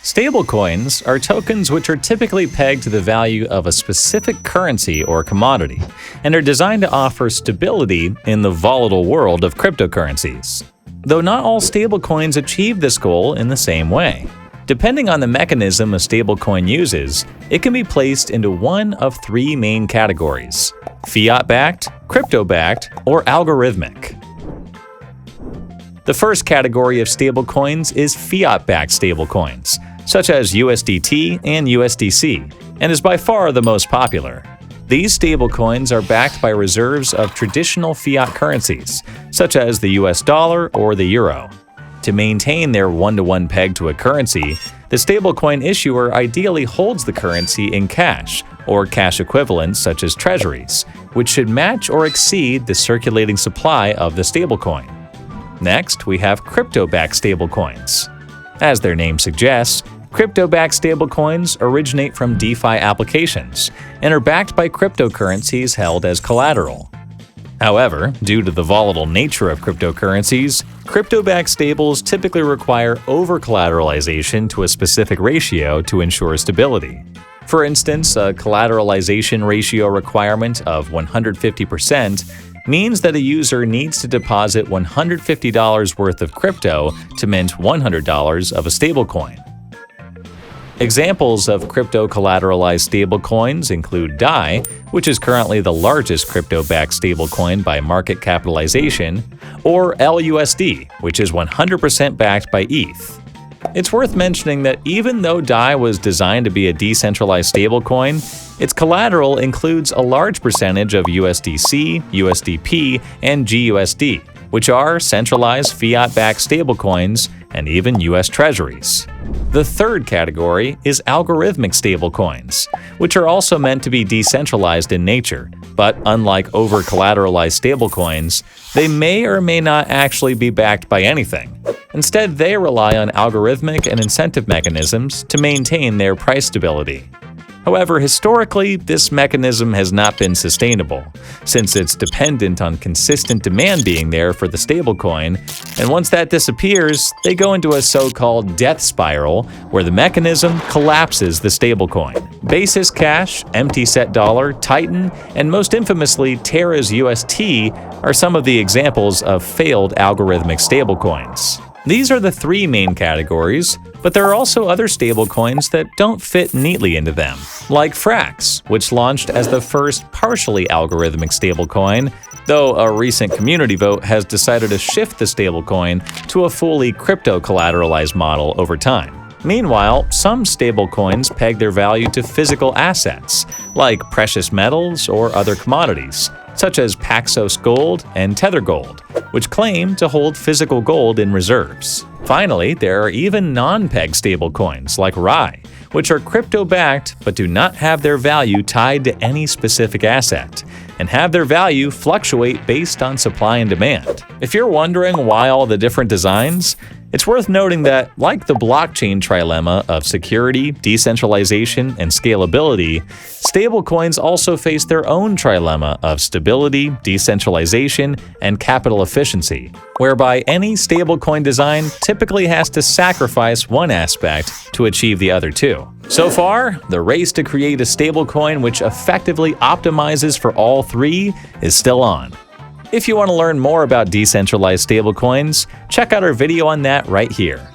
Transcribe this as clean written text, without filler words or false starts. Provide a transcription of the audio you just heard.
Stablecoins are tokens which are typically pegged to the value of a specific currency or commodity, and are designed to offer stability in the volatile world of cryptocurrencies. Though not all stablecoins achieve this goal in the same way. Depending on the mechanism a stablecoin uses, it can be placed into one of three main categories: fiat-backed, crypto-backed, or algorithmic. The first category of stablecoins is fiat-backed stablecoins, such as USDT and USDC, and is by far the most popular. These stablecoins are backed by reserves of traditional fiat currencies, such as the US dollar or the euro. To maintain their one-to-one peg to a currency, the stablecoin issuer ideally holds the currency in cash or cash equivalents such as treasuries, which should match or exceed the circulating supply of the stablecoin. Next, we have crypto-backed stablecoins. As their name suggests, crypto-backed stablecoins originate from DeFi applications and are backed by cryptocurrencies held as collateral. However, due to the volatile nature of cryptocurrencies, crypto-backed stables typically require over-collateralization to a specific ratio to ensure stability. For instance, a collateralization ratio requirement of 150% means that a user needs to deposit $150 worth of crypto to mint $100 of a stablecoin. Examples of crypto-collateralized stablecoins include DAI, which is currently the largest crypto-backed stablecoin by market capitalization, or LUSD, which is 100% backed by ETH. It's worth mentioning that even though DAI was designed to be a decentralized stablecoin, its collateral includes a large percentage of USDC, USDP, and GUSD, which are centralized fiat-backed stablecoins and even US Treasuries. The third category is algorithmic stablecoins, which are also meant to be decentralized in nature, but unlike over-collateralized stablecoins, they may or may not actually be backed by anything. Instead, they rely on algorithmic and incentive mechanisms to maintain their price stability. However, historically, this mechanism has not been sustainable, since it's dependent on consistent demand being there for the stablecoin, and once that disappears, they go into a so-called death spiral where the mechanism collapses the stablecoin. Basis Cash, Empty Set Dollar, Titan, and most infamously Terra's UST are some of the examples of failed algorithmic stablecoins. These are the three main categories, but there are also other stablecoins that don't fit neatly into them, like Frax, which launched as the first partially algorithmic stablecoin, though a recent community vote has decided to shift the stablecoin to a fully crypto-collateralized model over time. Meanwhile, some stablecoins peg their value to physical assets, like precious metals or other commodities, such as Paxos Gold and Tether Gold, which claim to hold physical gold in reserves. Finally, there are even non-peg stablecoins like RAI, which are crypto-backed but do not have their value tied to any specific asset, and have their value fluctuate based on supply and demand. If you're wondering why all the different designs, it's worth noting that, like the blockchain trilemma of security, decentralization, and scalability, stablecoins also face their own trilemma of stability, decentralization, and capital efficiency, whereby any stablecoin design typically has to sacrifice one aspect to achieve the other two. So far, the race to create a stablecoin which effectively optimizes for all three is still on. If you want to learn more about decentralized stablecoins, check out our video on that right here.